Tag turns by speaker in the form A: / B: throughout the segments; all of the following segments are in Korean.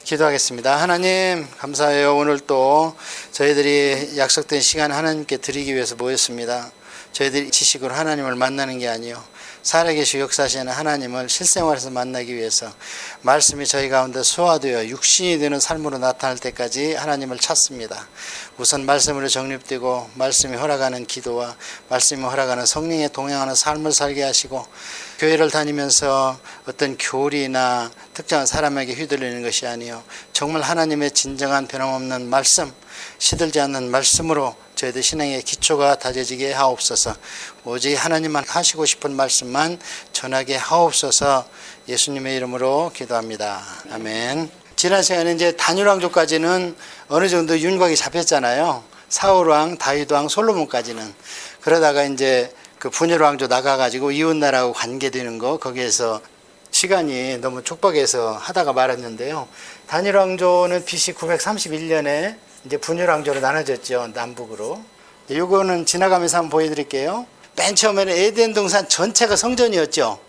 A: 기도하겠습니다. 하나님 감사해요. 오늘 또 저희들이 약속된 시간 하나님께 드리기 위해서 모였습니다. 저희들이 지식으로 하나님을 만나는 게 아니요 살아계시고 역사하시는 하나님을 실생활에서 만나기 위해서 말씀이 저희 가운데 소화되어 육신이 되는 삶으로 나타날 때까지 하나님을 찾습니다. 우선 말씀으로 정립되고 말씀이 허락하는 기도와 말씀이 허락하는 성령의 동행하는 삶을 살게 하시고 교회를 다니면서 어떤 교리나 특정한 사람에게 휘둘리는 것이 아니요 정말 하나님의 진정한 변함없는 말씀, 시들지 않는 말씀으로 저희들 신앙의 기초가 다져지게 하옵소서. 오직 하나님만 하시고 싶은 말씀만 전하게 하옵소서. 예수님의 이름으로 기도합니다. 아멘. 지난 시간에 이제 다니엘 왕조까지는 어느 정도 윤곽이 잡혔잖아요. 사울왕, 다윗왕, 솔로몬까지는. 그러다가 이제 그 분열 왕조 나가가지고 이웃나라하고 관계되는 거 거기에서 시간이 너무 촉박해서 하다가 말았는데요. 다니엘 왕조는 BC 931년에 이제 분열 왕조로 나눠졌죠. 남북으로. 이거는 지나가면서 한번 보여드릴게요. 맨 처음에는 에덴 동산 전체가 성전이었죠.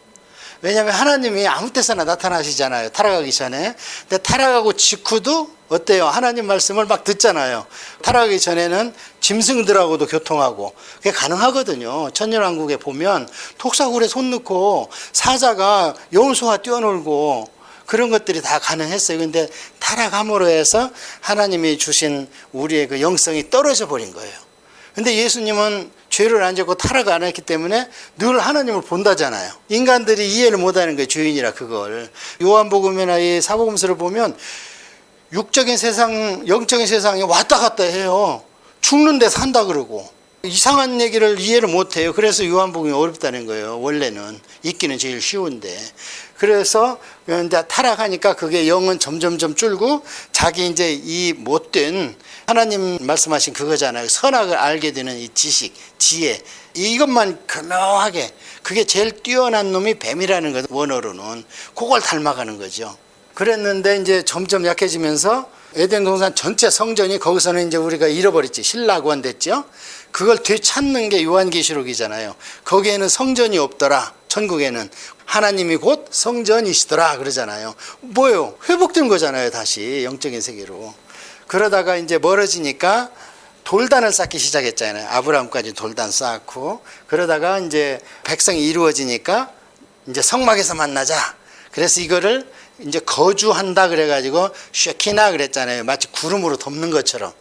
A: 왜냐하면 하나님이 아무 때서나 나타나시잖아요. 타락하기 전에. 근데 타락하고 직후도 어때요? 하나님 말씀을 막 듣잖아요. 타락하기 전에는 짐승들하고도 교통하고 그게 가능하거든요. 천년왕국에 보면 톡사굴에 손 넣고 사자가 여운소와 뛰어놀고 그런 것들이 다 가능했어요. 근데 타락함으로 해서 하나님이 주신 우리의 그 영성이 떨어져 버린 거예요. 근데 예수님은 죄를 안 짓고 타락 안 했기 때문에 늘 하나님을 본다잖아요. 인간들이 이해를 못하는 거예요. 죄인이라 그걸. 요한복음이나 이 사복음서를 보면 육적인 세상, 영적인 세상에 왔다 갔다 해요. 죽는데 산다 그러고 이상한 얘기를 이해를 못해요. 그래서 요한복음이 어렵다는 거예요. 원래는 읽기는 제일 쉬운데. 그래서 이제 타락하니까 그게 영은 점점점 줄고 자기 이제 이 못된 하나님 말씀하신 그거잖아요. 선악을 알게 되는 이 지식, 지혜 이것만 교묘하게 그게 제일 뛰어난 놈이 뱀이라는 거죠. 원어로는 그걸 닮아가는 거죠. 그랬는데 이제 점점 약해지면서 에덴 동산 전체 성전이 거기서는 이제 우리가 잃어버렸지. 신라관 됐죠. 그걸 되찾는 게 요한계시록이잖아요. 거기에는 성전이 없더라. 천국에는 하나님이 곧 성전이시더라 그러잖아요. 뭐예요? 회복된 거잖아요. 다시 영적인 세계로. 그러다가 이제 멀어지니까 돌단을 쌓기 시작했잖아요. 아브라함까지 돌단 쌓고 그러다가 이제 백성이 이루어지니까 이제 성막에서 만나자. 그래서 이거를 이제 거주한다 그래가지고 쉐키나 그랬잖아요. 마치 구름으로 덮는 것처럼.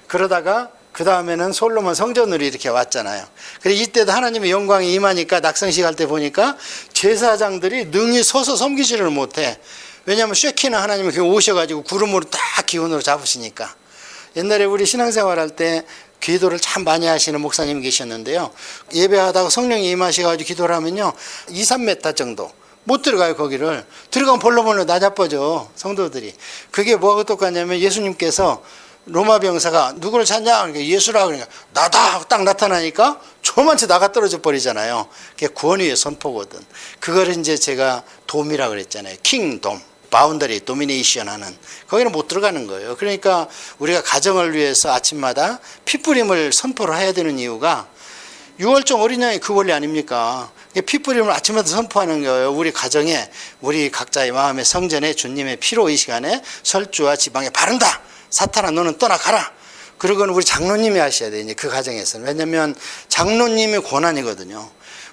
A: 그러다가 그 다음에는 솔로몬 성전으로 이렇게 왔잖아요. 그래서 이때도 하나님의 영광이 임하니까 낙성식 할 때 보니까 제사장들이 능히 서서 섬기지를 못해. 왜냐하면 쉐키나 하나님이 오셔가지고 구름으로 딱 기운으로 잡으시니까. 옛날에 우리 신앙생활 할 때 기도를 참 많이 하시는 목사님이 계셨는데요. 예배하다가 성령이 임하셔가지고 기도를 하면요 2, 3m 정도 못 들어가요. 거기를 들어가면 벌러벌러 나자빠져 성도들이. 그게 뭐하고 똑같냐면 예수님께서 로마 병사가 누구를 찾냐? 그러니까 예수라 그러니까 나다 하고 딱 나타나니까 조만치 나가 떨어져 버리잖아요. 그게 구원위의 선포거든. 그거를 이제 제가 돔이라고 그랬잖아요. 킹돔, 바운더리, 도미네이션 하는 거기는 못 들어가는 거예요. 그러니까 우리가 가정을 위해서 아침마다 피뿌림을 선포를 해야 되는 이유가 6월절 어린 양이 그 원리 아닙니까? 피뿌림을 아침마다 선포하는 거예요. 우리 가정에 우리 각자의 마음의 성전에 주님의 피로 이 시간에 설주와 지방에 바른다. 사탄아 너는 떠나가라. 그러고는 우리 장로님이 하셔야 돼요. 이제 그 가정에서는. 왜냐면 장로님이 권한이거든요.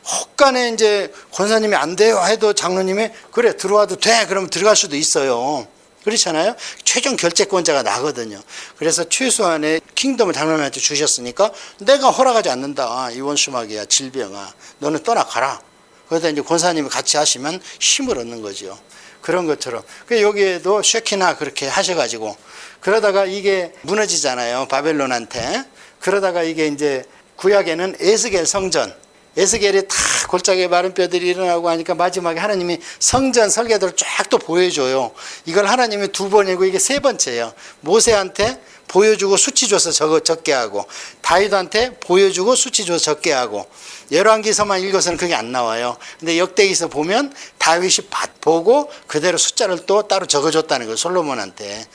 A: 혹간에 이제 권사님이 안 돼요 해도 장로님이 그래 들어와도 돼. 그러면 들어갈 수도 있어요. 그렇잖아요. 최종 결재권자가 나거든요. 그래서 최소한의 킹덤을 장로님한테 주셨으니까 내가 허락하지 않는다. 이 원수마귀야 질병아 너는 떠나가라. 그러다 이제 권사님이 같이 하시면 힘을 얻는 거죠. 그런 것처럼. 여기에도 쉐키나 그렇게 하셔가지고 그러다가 이게 무너지잖아요. 바벨론한테. 그러다가 이게 이제 구약에는 에스겔 성전. 에스겔이 다 골짜기에 마른 뼈들이 일어나고 하니까 마지막에 하나님이 성전 설계도를 쫙 또 보여줘요. 이걸 하나님이 2번이고 이게 3번째예요. 모세한테 보여주고 수치 줘서 적게 하고 다윗한테 보여주고 수치 줘서 적게 하고 열왕기서만 읽어서는 그게 안 나와요. 근데 역대기서 보면 다윗이 보고 그대로 숫자를 또 따로 적어줬다는 거예요. 솔로몬한테.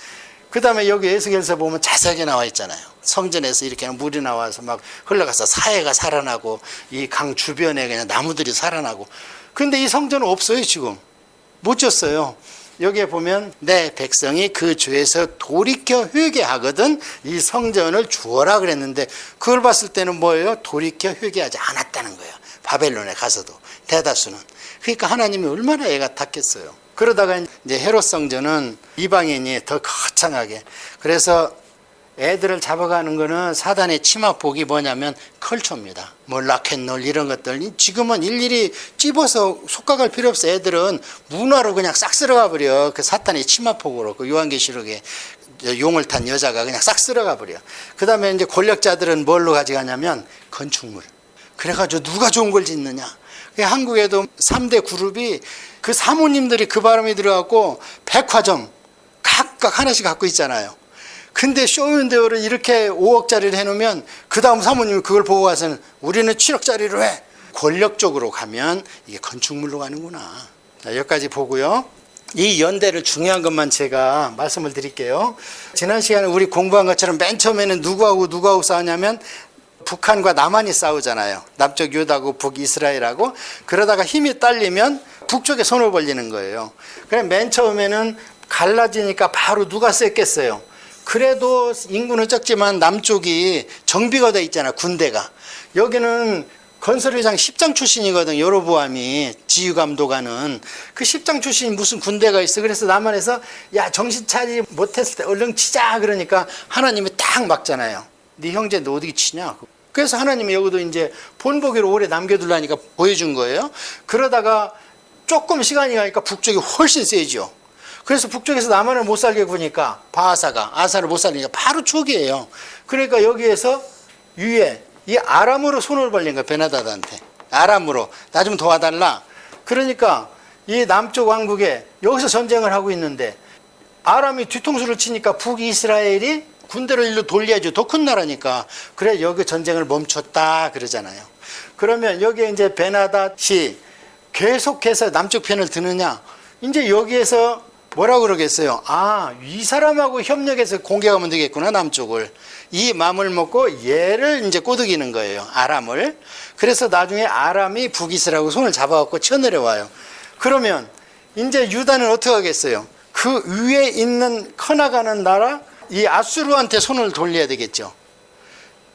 A: 그 다음에 여기 에스겔서 보면 자세하게 나와 있잖아요. 성전에서 이렇게 물이 나와서 막 흘러가서 사해가 살아나고 이 강 주변에 그냥 나무들이 살아나고. 근데 이 성전은 없어요 지금. 못 졌어요. 여기에 보면 내 백성이 그 죄에서 돌이켜 회개하거든 이 성전을 주어라 그랬는데 그걸 봤을 때는 뭐예요? 돌이켜 회개하지 않았다는 거예요. 바벨론에 가서도 대다수는. 그러니까 하나님이 얼마나 애가 탔겠어요. 그러다가 이제 헤롯 성전은 이방인이 더 거창하게, 그래서 애들을 잡아가는 거는 사단의 치마폭이 뭐냐면 컬처입니다. 뭐 락앤롤 이런 것들 지금은 일일이 찝어서 속가갈 필요 없어. 애들은 문화로 그냥 싹 쓸어가 버려. 그 사탄의 치마폭으로. 그 요한계시록에 용을 탄 여자가 그냥 싹 쓸어가 버려. 그 다음에 이제 권력자들은 뭘로 가져가냐면 건축물. 그래가지고 누가 좋은 걸 짓느냐. 한국에도 3대 그룹이 그 사모님들이 그 바람이 들어갖고 백화점 각각 하나씩 갖고 있잖아요. 근데 쇼윈도어를 이렇게 5억짜리를 해놓으면 그 다음 사모님이 그걸 보고 가서는 우리는 7억짜리로 해. 권력적으로 가면 이게 건축물로 가는구나. 자, 여기까지 보고요. 이 연대를 중요한 것만 제가 말씀을 드릴게요. 지난 시간에 우리 공부한 것처럼 맨 처음에는 누구하고 싸우냐면 북한과 남한이 싸우잖아요. 남쪽 유다하고 북이스라엘하고. 그러다가 힘이 딸리면 북쪽에 손을 벌리는 거예요. 그래 맨 처음에는 갈라지니까 바로 누가 셌겠어요. 그래도 인구는 적지만 남쪽이 정비가 돼 있잖아, 군대가. 여기는 건설회장 10장 출신이거든, 여로보암이 지휘감독하는. 그 10장 출신이 무슨 군대가 있어. 그래서 남한에서 야 정신 차리지 못했을 때 얼른 치자 그러니까 하나님이 딱 막잖아요. 네 형제 너 어디 치냐. 그래서 하나님이 여기도 이제 본보기로 오래 남겨두려니까 보여준 거예요. 그러다가 조금 시간이 가니까 북쪽이 훨씬 세죠. 그래서 북쪽에서 남한을 못 살게 구니까 바하사가 아사를 못 살리니까 바로 초기예요. 그러니까 여기에서 위에 이 아람으로 손을 벌린 거예요. 베나다드한테. 아람으로 나 좀 도와달라. 그러니까 이 남쪽 왕국에 여기서 전쟁을 하고 있는데 아람이 뒤통수를 치니까 북이스라엘이 군대를 일로 돌려야죠. 더 큰 나라니까. 그래 여기 전쟁을 멈췄다 그러잖아요. 그러면 여기에 이제 베나닷이 계속해서 남쪽 편을 드느냐. 이제 여기에서 뭐라고 그러겠어요? 아, 이 사람하고 협력해서 공격하면 되겠구나, 남쪽을. 이 마음을 먹고 얘를 이제 꼬드기는 거예요, 아람을. 그래서 나중에 아람이 북이스라엘하고 손을 잡아갖고 쳐내려와요. 그러면 이제 유다는 어떻게 하겠어요? 그 위에 있는 커나가는 나라, 이 아수르한테 손을 돌려야 되겠죠.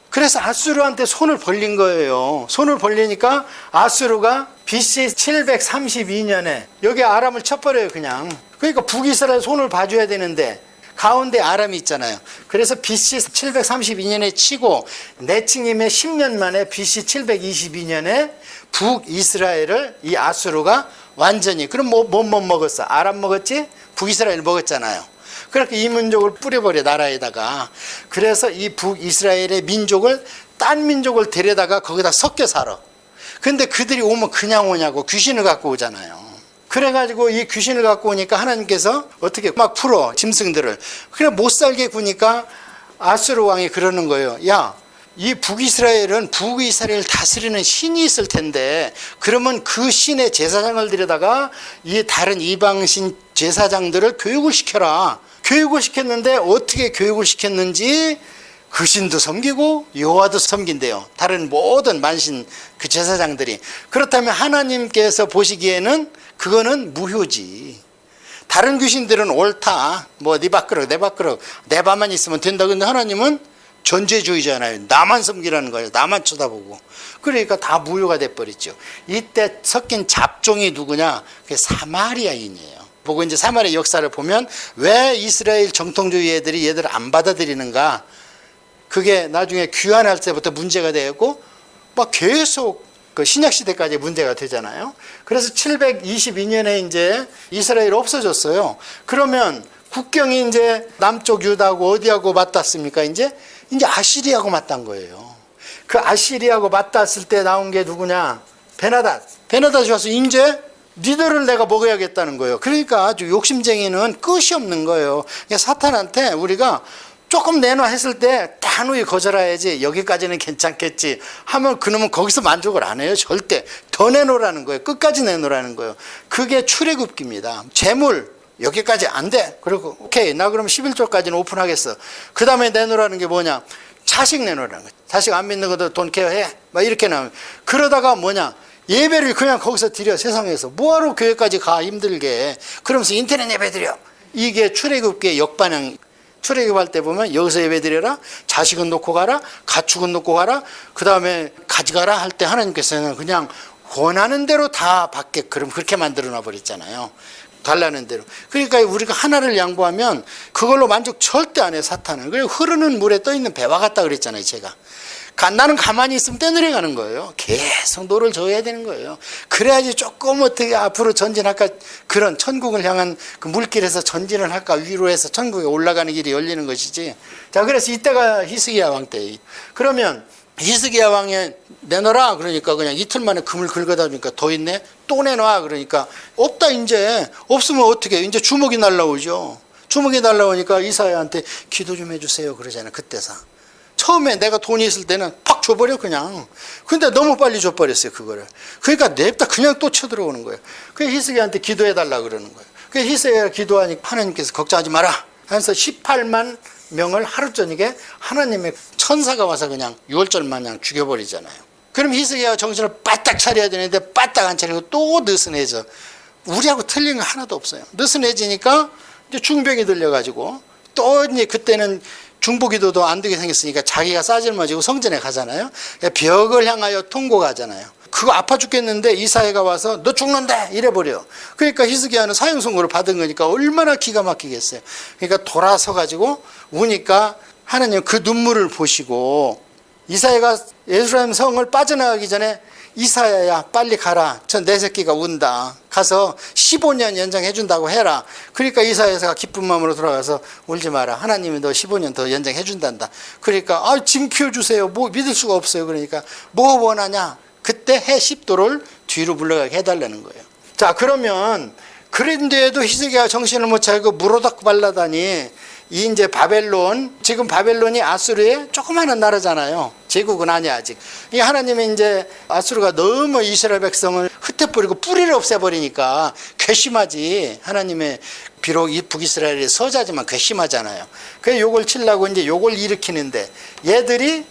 A: 그래서 아수르한테 손을 벌린 거예요. 손을 벌리니까 아수르가 BC 732년에 여기 아람을 쳐버려요, 그냥. 그러니까 북이스라엘 손을 봐줘야 되는데 가운데 아람이 있잖아요. 그래서 BC 732년에 치고 내칭임의 10년 만에 BC 722년에 북이스라엘을 이 아수르가 완전히, 그럼 뭐 먹었어? 아람 먹었지? 북이스라엘 먹었잖아요. 그렇게 이 민족을 뿌려버려, 나라에다가. 그래서 이 북이스라엘의 민족을 딴 민족을 데려다가 거기다 섞여 살아. 근데 그들이 오면 그냥 오냐고, 귀신을 갖고 오잖아요. 그래가지고 이 귀신을 갖고 오니까 하나님께서 어떻게 막 풀어, 짐승들을. 그래 못 살게 구니까 아수르 왕이 그러는 거예요. 야, 이 북이스라엘은 북이스라엘 다스리는 신이 있을 텐데 그러면 그 신의 제사장을 들여다가 이 다른 이방신 제사장들을 교육을 시켜라. 교육을 시켰는데 어떻게 교육을 시켰는지 그 신도 섬기고 여호와도 섬긴대요. 다른 모든 만신 그 제사장들이. 그렇다면 하나님께서 보시기에는 그거는 무효지. 다른 귀신들은 옳다. 뭐 네 밥그릇 내 밥그릇 내 밥만 있으면 된다. 근데 하나님은 전제주의잖아요. 나만 섬기라는 거예요. 나만 쳐다보고. 그러니까 다 무효가 돼버렸죠. 이때 섞인 잡종이 누구냐? 그게 사마리아인이에요. 보고 이제 사마리아 역사를 보면 왜 이스라엘 정통주의 애들이 얘들을 안 받아들이는가? 그게 나중에 귀환할 때부터 문제가 되고 막 계속 그 신약시대까지 문제가 되잖아요. 그래서 722년에 이제 이스라엘 없어졌어요. 그러면 국경이 이제 남쪽 유다하고 어디하고 맞닿습니까? 이제 아시리하고 맞닿은 거예요. 그 아시리하고 맞닿았을 때 나온 게 누구냐? 베나닷이 와서 이제 니들을 내가 먹어야겠다는 거예요. 그러니까 아주 욕심쟁이는 끝이 없는 거예요. 그러니까 사탄한테 우리가 조금 내놔 했을 때 단호히 거절해야지. 여기까지는 괜찮겠지 하면 그놈은 거기서 만족을 안 해요. 절대 더 내놓으라는 거예요. 끝까지 내놓으라는 거예요. 그게 출애굽기입니다. 재물 여기까지 안 돼. 그리고 오케이 나 그럼 11조까지는 오픈하겠어. 그 다음에 내놓으라는 게 뭐냐? 자식 내놓으라는 거예요. 자식 안 믿는 것도 돈 케어해 막 이렇게 나오면. 그러다가 뭐냐? 예배를 그냥 거기서 드려. 세상에서 뭐하러 교회까지 가 힘들게. 그러면서 인터넷 예배 드려. 이게 출애굽기의 역반응. 출애굽할 때 보면 여기서 예배 드려라, 자식은 놓고 가라, 가축은 놓고 가라, 그 다음에 가져가라 할 때 하나님께서는 그냥 원하는 대로 다 받게 그럼 그렇게 만들어 놔 버렸잖아요. 달라는 대로. 그러니까 우리가 하나를 양보하면 그걸로 만족 절대 안 해, 사탄은. 그리고 흐르는 물에 떠 있는 배와 같다 그랬잖아요, 제가. 나는 가만히 있으면 떼내려가는 거예요. 계속 노를 저어야 되는 거예요. 그래야지 조금 어떻게 앞으로 전진할까, 그런 천국을 향한 그 물길에서 전진을 할까, 위로 해서 천국에 올라가는 길이 열리는 것이지. 자, 그래서 이때가 히스기야 왕 때. 그러면 히스기야 왕에 내놔라 그러니까 그냥 이틀 만에 금을 긁어다 주니까 더 있네, 또 내놔 그러니까 없다. 이제 없으면 어떻게, 이제 주먹이 날라오죠. 주먹이 날라오니까 이사야한테 기도 좀 해주세요 그러잖아요. 그때사 처음에 내가 돈이 있을 때는 팍 줘버려 그냥. 근데 너무 빨리 줘버렸어요 그거를. 그러니까 냅다 그냥 또 쳐들어오는 거예요. 그래서 히스기야한테 기도해달라 그러는 거예요. 그래서 히스기야가 기도하니까 하나님께서 걱정하지 마라 하면서 18만 명을 하루 저녁에 하나님의 천사가 와서 그냥 유월절 마냥 죽여버리잖아요. 그럼 히스기야가 정신을 바짝 차려야 되는데 바짝 안 차리고 또 느슨해져. 우리하고 틀린 거 하나도 없어요. 느슨해지니까 이제 중병이 들려가지고 또 이제 그때는 중보기도도 안 되게 생겼으니까 자기가 싸질머지고 성전에 가잖아요. 벽을 향하여 통곡하잖아요. 그거 아파 죽겠는데 이사야가 와서 너 죽는다 이래버려. 그러니까 히스기야는 사형 선고를 받은 거니까 얼마나 기가 막히겠어요. 그러니까 돌아서 가지고 우니까 하나님 그 눈물을 보시고 이사야가 예루살렘 성을 빠져나가기 전에 이사야야 빨리 가라. 내 새끼가 운다. 가서 15년 연장해 준다고 해라. 그러니까 이사야가 기쁜 마음으로 돌아가서 울지 마라. 하나님이 너 15년 더 연장해 준단다. 그러니까 지금 키워주세요. 뭐 믿을 수가 없어요. 그러니까 뭐 원하냐. 그때 해 10도를 뒤로 물러가게 해달라는 거예요. 자, 그러면 그런데도 히스기야가 정신을 못 차리고 무로닥 발라다니 이 이제 바벨론, 지금 바벨론이 아수르의 조그마한 나라잖아요. 제국은 아니야 아직. 이 하나님이 이제 아수르가 너무 이스라엘 백성을 흩어버리고 뿌리를 없애버리니까 괘씸하지. 하나님의 비록 이 북이스라엘의 서자지만 괘씸하잖아요. 그래서 요걸 치려고 이제 요걸 일으키는데 얘들이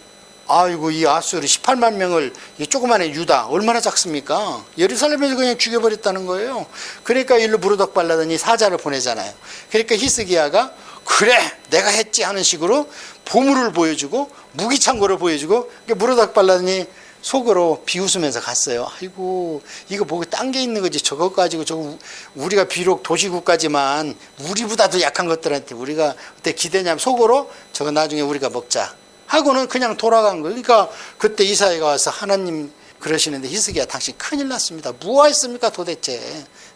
A: 아이고 이 아수르 18만 명을 이 조그마한 유다 얼마나 작습니까? 예루살렘에서 그냥 죽여버렸다는 거예요. 그러니까 일로 무르덕 발라더니 사자를 보내잖아요. 그러니까 히스기야가 그래 내가 했지 하는 식으로 보물을 보여주고 무기창고를 보여주고 무르덕 발라더니 속으로 비웃으면서 갔어요. 아이고 이거 보고 딴 게 있는 거지. 저거 가지고 저거 우리가 비록 도시국가지만 우리보다도 약한 것들한테 우리가 어때 기대냐면 속으로 저거 나중에 우리가 먹자 하고는 그냥 돌아간 거예요. 그러니까 그때 이사야가 와서 하나님 그러시는데 히스기야 당신 큰일 났습니다. 뭐 했습니까 도대체.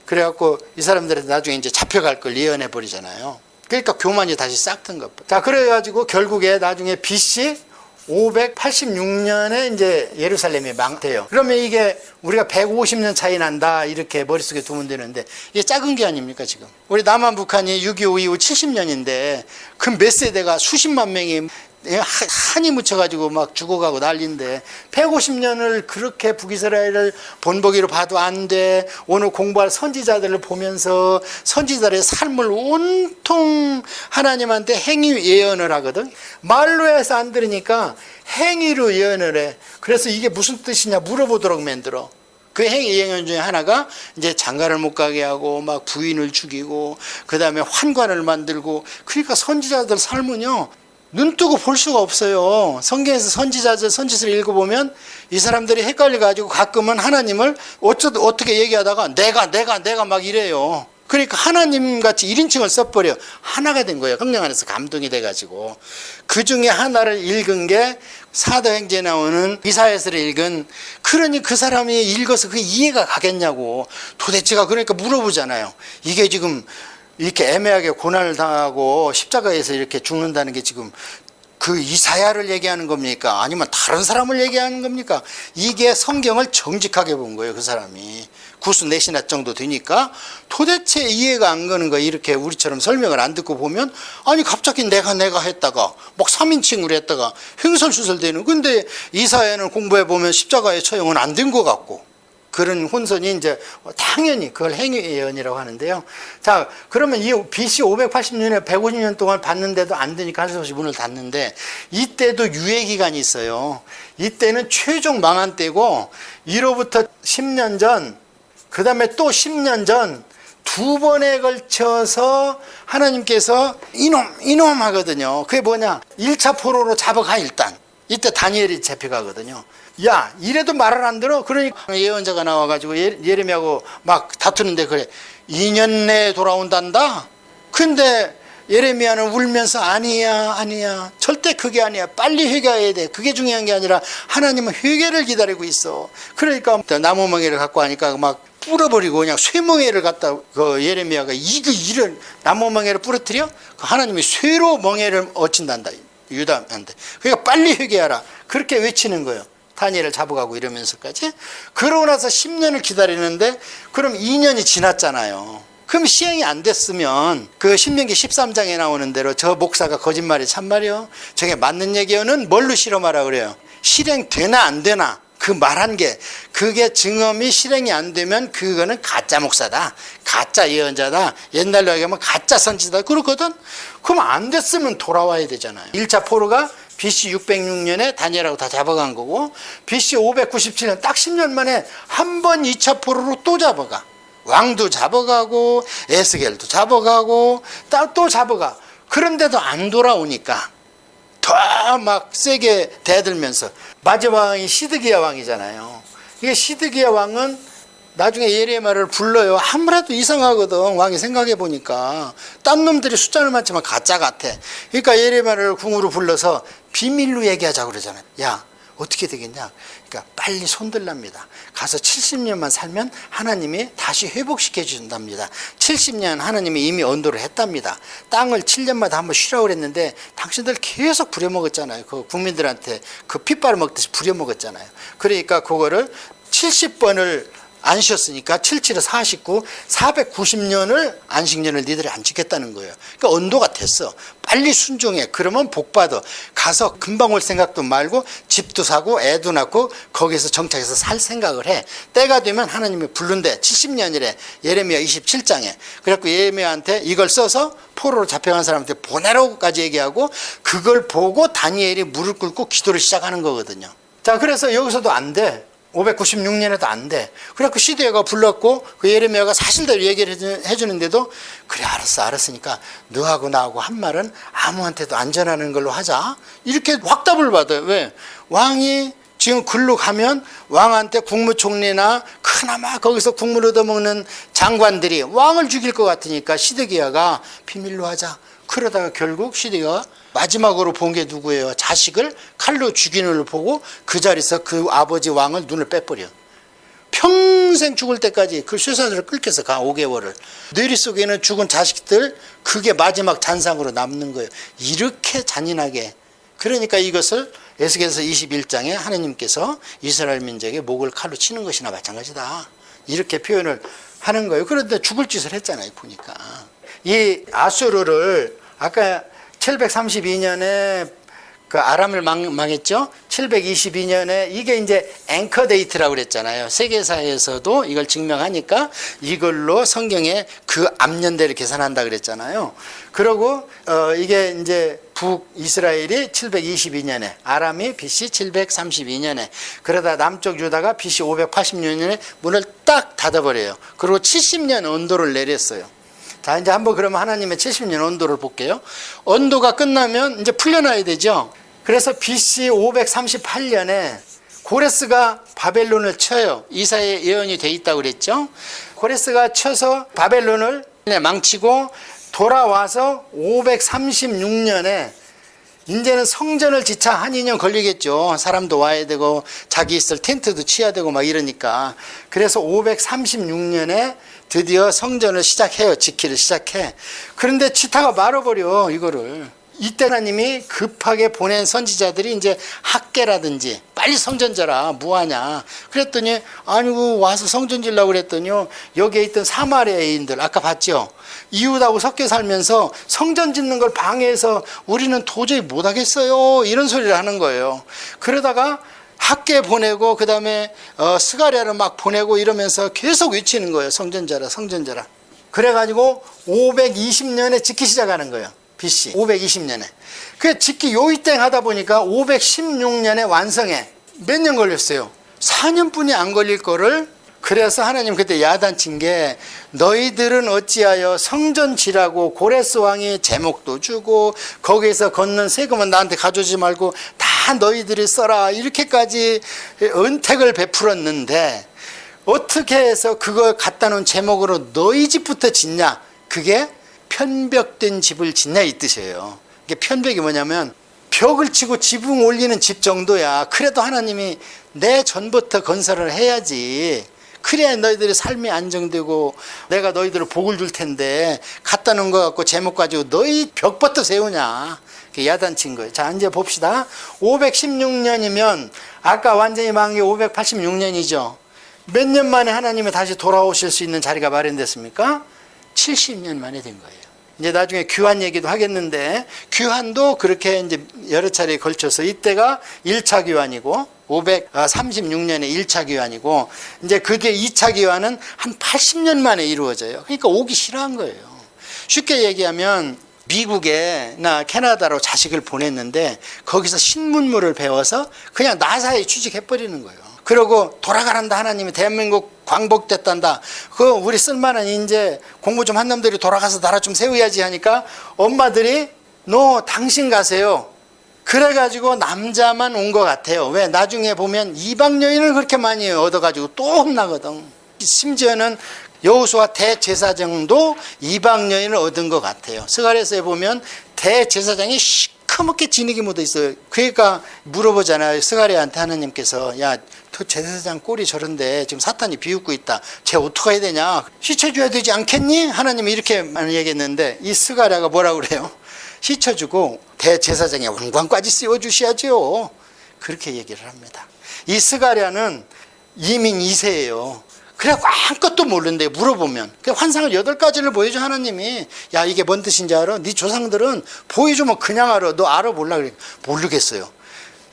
A: 그래갖고 이 사람들한테 나중에 이제 잡혀갈 걸 예언해 버리잖아요. 그러니까 교만이 다시 싹 튼 것. 자, 그래가지고 결국에 나중에 BC 586년에 이제 예루살렘이 망돼요. 그러면 이게 우리가 150년 차이 난다 이렇게 머릿속에 두면 되는데 이게 작은 게 아닙니까 지금. 우리 남한 북한이 6.25 이후 70년인데 그 몇 세대가 수십만 명이 한이 묻혀가지고 막 죽어가고 난리인데 150년을 그렇게 북이스라엘을 본보기로 봐도 안 돼. 오늘 공부할 선지자들을 보면서 선지자들의 삶을 온통 하나님한테 행위 예언을 하거든. 말로 해서 안 들으니까 행위로 예언을 해. 그래서 이게 무슨 뜻이냐 물어보도록 만들어. 그 행위 예언 중에 하나가 이제 장가를 못 가게 하고 막 부인을 죽이고 그 다음에 환관을 만들고. 그러니까 선지자들 삶은요 눈 뜨고 볼 수가 없어요. 성경에서 선지자들 선지서를 읽어보면 이 사람들이 헷갈려가지고 가끔은 하나님을 어떻게 얘기하다가 내가 막 이래요. 그러니까 하나님같이 1인칭을 써버려. 하나가 된 거예요. 성령 안에서 감동이 돼가지고. 그 중에 하나를 읽은 게 사도행전에 나오는 이사야서를 읽은. 그러니 그 사람이 읽어서 그 이해가 가겠냐고. 도대체가 그러니까 물어보잖아요. 이게 지금 이렇게 애매하게 고난을 당하고 십자가에서 이렇게 죽는다는 게 지금 그 이사야를 얘기하는 겁니까? 아니면 다른 사람을 얘기하는 겁니까? 이게 성경을 정직하게 본 거예요. 그 사람이. 구수 내신학 정도 되니까 도대체 이해가 안 가는 거예요. 이렇게 우리처럼 설명을 안 듣고 보면 아니 갑자기 내가 했다가 막 3인칭으로 했다가 횡설수설되는. 근데 이사야는 공부해 보면 십자가의 처형은 안 된 것 같고 그런 혼선이 이제 당연히 그걸 행위 예언이라고 하는데요. 자, 그러면 이 BC 580년에 150년 동안 봤는데도 안 되니까 할 수 없이 문을 닫는데 이때도 유예 기간이 있어요. 이때는 최종 망한 때고 이로부터 10년 전, 그 다음에 또 10년 전, 두 번에 걸쳐서 하나님께서 이놈 하거든요. 그게 뭐냐? 1차 포로로 잡아가 일단. 이때 다니엘이 잡혀가거든요. 야, 이래도 말을 안 들어? 그러니까 예언자가 나와가지고 예레미야하고 막 다투는데 그래. 2년 내에 돌아온단다? 근데 예레미야는 울면서 아니야. 절대 그게 아니야. 빨리 회개해야 돼. 그게 중요한 게 아니라 하나님은 회개를 기다리고 있어. 그러니까 나무 멍에를 갖고 하니까 막 뿌려버리고 그냥 쇠멍에를 갖다 그 예레미야가 이런 나무 멍에를 부러뜨려? 하나님이 쇠로 멍에를 얻힌단다. 유다한테. 그러니까 빨리 회개하라. 그렇게 외치는 거예요. 다니엘을 잡아가고 이러면서까지. 그러고 나서 10년을 기다리는데 그럼 2년이 지났잖아요. 그럼 시행이 안 됐으면 그 신명기 13장에 나오는 대로 저 목사가 거짓말이 참말이요. 저게 맞는 얘기요는 뭘로 실험하라 그래요. 실행되나 안 되나. 그 말한 게 그게 증언이 실행이 안 되면 그거는 가짜 목사다. 가짜 예언자다. 옛날로 얘기하면 가짜 선지자다. 그렇거든. 그럼 안 됐으면 돌아와야 되잖아요. 1차 포로가 BC 606년에 다니엘하고 다 잡아간 거고 BC 597년 딱 10년 만에 한 번 2차 포로로 또 잡아가. 왕도 잡아가고 에스겔도 잡아가고 또 잡아가. 그런데도 안 돌아오니까 더 막 세게 대들면서 마지막 왕이 시드기야 왕이잖아요. 이게 시드기야 왕은 나중에 예레미야를 불러요. 아무래도 이상하거든. 왕이 생각해 보니까 딴 놈들이 숫자는 많지만 가짜 같아. 그러니까 예레미야를 궁으로 불러서 비밀로 얘기하자고 그러잖아요. 야, 어떻게 되겠냐? 그러니까 빨리 손들랍니다. 가서 70년만 살면 하나님이 다시 회복시켜 주신답니다. 70년 하나님이 이미 언도를 했답니다. 땅을 7년마다 한번 쉬라고 그랬는데 당신들 계속 부려먹었잖아요. 그 국민들한테 그 핏바를 먹듯이 부려먹었잖아요. 그러니까 그거를 70번을 안 쉬었으니까 77에 49, 490년을 안식년을 니들이 안 지켰다는 거예요. 그러니까 언도가 됐어. 빨리 순종해. 그러면 복 받아. 가서 금방 올 생각도 말고 집도 사고 애도 낳고 거기서 정착해서 살 생각을 해. 때가 되면 하나님이 부른대. 70년이래. 예레미야 27장에. 그래갖고 예레미야한테 이걸 써서 포로로 잡혀간 사람한테 보내라고까지 얘기하고 그걸 보고 다니엘이 무릎 꿇고 기도를 시작하는 거거든요. 자, 그래서 여기서도 안 돼. 596년에도 안 돼. 그래갖고 시드기야가 불렀고 그 예레미야가 사실대로 얘기를 해주는데도 그래 알았으니까 너하고 나하고 한 말은 아무한테도 안 전하는 걸로 하자. 이렇게 확답을 받아요. 왜? 왕이 지금 글로 가면 왕한테 국무총리나 그나마 거기서 국물 얻어먹는 장관들이 왕을 죽일 것 같으니까 시드기야가 비밀로 하자. 그러다가 결국 시드기야가 마지막으로 본 게 누구예요? 자식을 칼로 죽이는 걸 보고 그 자리에서 그 아버지 왕을 눈을 빼버려. 평생 죽을 때까지 그 쇠사슬을 끌켜서 가 5개월을. 뇌리 속에는 죽은 자식들 그게 마지막 잔상으로 남는 거예요. 이렇게 잔인하게. 그러니까 이것을 에스겔서 21장에 하나님께서 이스라엘 민족의 목을 칼로 치는 것이나 마찬가지다. 이렇게 표현을 하는 거예요. 그런데 죽을 짓을 했잖아요. 보니까. 이 아수르를 아까 732년에 그 아람을 망했죠. 722년에 이게 이제 앵커 데이트라고 그랬잖아요. 세계사에서도 이걸 증명하니까 이걸로 성경에 그 앞년대를 계산한다 그랬잖아요. 그리고 이게 이제 북이스라엘이 722년에 아람이 BC 732년에 그러다 남쪽 유다가 BC 586년에 문을 딱 닫아버려요. 그리고 70년 언도를 내렸어요. 자, 이제 한번 그러면 하나님의 70년 언도를 볼게요. 언도가 끝나면 이제 풀려나야 되죠. 그래서 BC 538년에 고레스가 바벨론을 쳐요. 이사야의 예언이 돼 있다고 그랬죠. 고레스가 쳐서 바벨론을 망치고 돌아와서 536년에 이제는 성전을 지차 한 2년 걸리겠죠. 사람도 와야 되고 자기 있을 텐트도 치야 되고 막 이러니까. 그래서 536년에 드디어 성전을 시작해요. 지키를 시작해. 그런데 치타가 말아버려 이거를. 이때 하나님이 급하게 보낸 선지자들이 이제 학계라든지 빨리 성전 져라 뭐하냐 그랬더니 아니고 와서 성전 지려고 그랬더니요 여기에 있던 사마리아인들 아까 봤죠. 이웃하고 섞여 살면서 성전 짓는 걸 방해해서 우리는 도저히 못하겠어요 이런 소리를 하는 거예요. 그러다가 학계 보내고 그 다음에 스가랴를 막 보내고 이러면서 계속 외치는 거예요. 성전 져라 성전 져라. 그래가지고 520년에 짓기 시작하는 거예요. BC 520년에. 그 짓기 요이땡 하다 보니까 516년에 완성해. 몇 년 걸렸어요? 4년뿐이 안 걸릴 거를 그래서 하나님 그때 야단친 게 너희들은 어찌하여 성전 지라고 고레스 왕이 제목도 주고 거기에서 걷는 세금은 나한테 가져오지 말고 다 너희들이 써라 이렇게까지 은택을 베풀었는데 어떻게 해서 그걸 갖다 놓은 제목으로 너희 집부터 짓냐? 그게 편벽된 집을 짓냐 이 뜻이에요. 이게 편벽이 뭐냐면 벽을 치고 지붕 올리는 집 정도야. 그래도 하나님이 내 전부터 건설을 해야지. 그래야 너희들의 삶이 안정되고 내가 너희들을 복을 줄 텐데 갖다 놓은 거 갖고 제목 가지고 너희 벽부터 세우냐. 야단친 거예요. 자, 이제 봅시다. 516년이면 아까 완전히 망한 게 586년이죠. 몇 년 만에 하나님이 다시 돌아오실 수 있는 자리가 마련됐습니까? 70년 만에 된 거예요. 이제 나중에 귀환 얘기도 하겠는데 귀환도 그렇게 이제 여러 차례에 걸쳐서 이때가 1차 귀환이고 536년에 1차 귀환이고 이제 그 뒤에 2차 귀환은 한 80년 만에 이루어져요. 그러니까 오기 싫어한 거예요. 쉽게 얘기하면 미국에나 캐나다로 자식을 보냈는데 거기서 신문물을 배워서 그냥 나사에 취직해버리는 거예요. 그러고 돌아가란다. 하나님이 대한민국 광복됐단다. 그 우리 쓸만한 인재 공부 좀 한 놈들이 돌아가서 나라 좀 세워야지 하니까 엄마들이 너 당신 가세요. 그래가지고 남자만 온 것 같아요. 왜? 나중에 보면 이방 여인을 그렇게 많이 얻어가지고 또 혼나거든. 심지어는 여호수아 대제사장도 이방 여인을 얻은 것 같아요. 스가랴서에 보면 대제사장이 시커멓게 진흙이 묻어 있어요. 그러니까 물어보잖아요. 스가랴한테 하나님께서 야, 그 제사장 꼴이 저런데 지금 사탄이 비웃고 있다. 쟤 어떻게 해야 되냐? 시쳐줘야 되지 않겠니? 하나님이 이렇게 많이 얘기했는데 이 스가랴가 뭐라고 그래요? 시쳐주고 대제사장의 왕관까지 씌워주셔야죠. 그렇게 얘기를 합니다. 이 스가랴는 이민 2세예요. 그래갖고 아무것도 모르는데 물어보면 그 환상을 8가지를 보여줘. 하나님이 야, 이게 뭔 뜻인지 알아? 네 조상들은 보여주면 그냥 알아. 너 알아 몰라? 그래. 모르겠어요.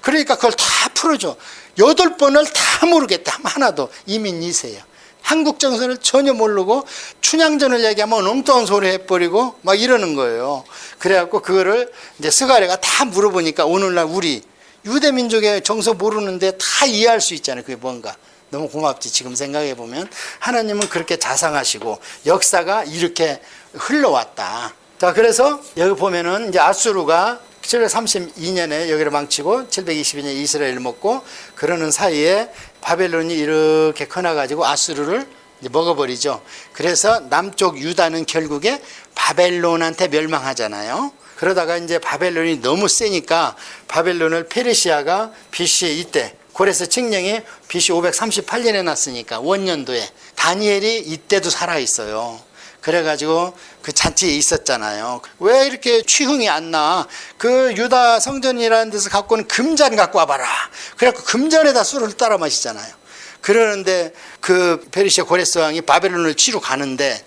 A: 그러니까 그걸 다 풀어줘. 8번을 다 모르겠다. 하나도. 이민 2세야. 한국 정서를 전혀 모르고 춘향전을 얘기하면 엉뚱한 소리 해버리고 막 이러는 거예요. 그래갖고 그거를 이제 스가랴가 다 물어보니까 오늘날 우리 유대민족의 정서 모르는데 다 이해할 수 있잖아요. 그게 뭔가. 너무 고맙지. 지금 생각해 보면 하나님은 그렇게 자상하시고 역사가 이렇게 흘러왔다. 자, 그래서 여기 보면은 이제 아수르가 732년에 여기를 망치고 722년에 이스라엘을 먹고 그러는 사이에 바벨론이 이렇게 커나가지고 아수르를 이제 먹어버리죠. 그래서 남쪽 유다는 결국에 바벨론한테 멸망하잖아요. 그러다가 이제 바벨론이 너무 세니까 바벨론을 페르시아가 BC 이때 고레스 칙령이 BC 538년에 났으니까 원년도에 다니엘이 이때도 살아있어요. 그래가지고 그 잔치에 있었잖아요. 왜 이렇게 취흥이 안 나? 그 유다 성전이라는 데서 갖고 온 금잔 갖고 와봐라. 그래갖고 금잔에다 술을 따라 마시잖아요. 그러는데 그 페르시아 고레스 왕이 바벨론을 치러 가는데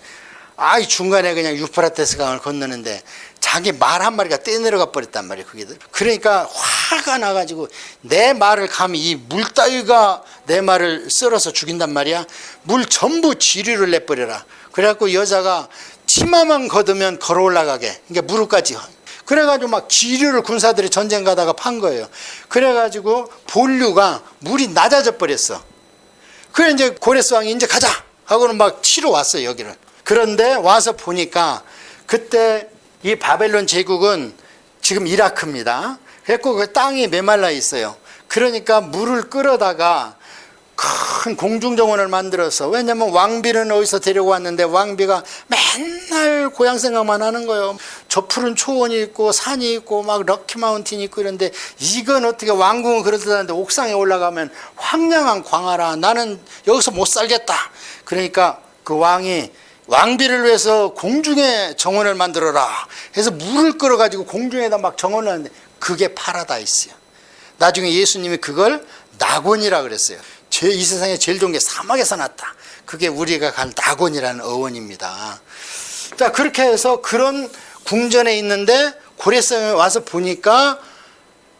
A: 이 중간에 그냥 유프라테스 강을 건너는데 자기 말 한 마리가 떼내려가 버렸단 말이에요. 거기들. 그러니까 화가 나가지고 내 말을 감히 이 물따위가 내 말을 썰어서 죽인단 말이야. 물 전부 지류를 내버려라. 그래갖고 여자가 치마만 걷으면 걸어 올라가게. 그러니까 무릎까지. 그래가지고 막 지류를 군사들이 전쟁 가다가 판 거예요. 그래가지고 본류가 물이 낮아져 버렸어. 그래 이제 고레스 왕이 이제 가자 하고는 막 치러 왔어요. 여기를. 그런데 와서 보니까 그때 이 바벨론 제국은 지금 이라크입니다. 그래서 그 땅이 메말라 있어요. 그러니까 물을 끌어다가 큰 공중정원을 만들어서, 왜냐면 왕비는 어디서 데리고 왔는데 왕비가 맨날 고향 생각만 하는 거예요. 저 푸른 초원이 있고 산이 있고 막 럭키 마운틴이 있고 이런데 이건 어떻게 왕궁은 그렇다는데 옥상에 올라가면 황량한 광활하, 나는 여기서 못 살겠다. 그러니까 그 왕이 왕비를 위해서 공중에 정원을 만들어라 해서 물을 끌어가지고 공중에다 막 정원을 하는데 그게 파라다이스야. 나중에 예수님이 그걸 낙원이라 그랬어요. 이 세상에 제일 좋은 게 사막에서 났다. 그게 우리가 갈 낙원이라는 어원입니다. 자, 그렇게 해서 그런 궁전에 있는데 고레스에 와서 보니까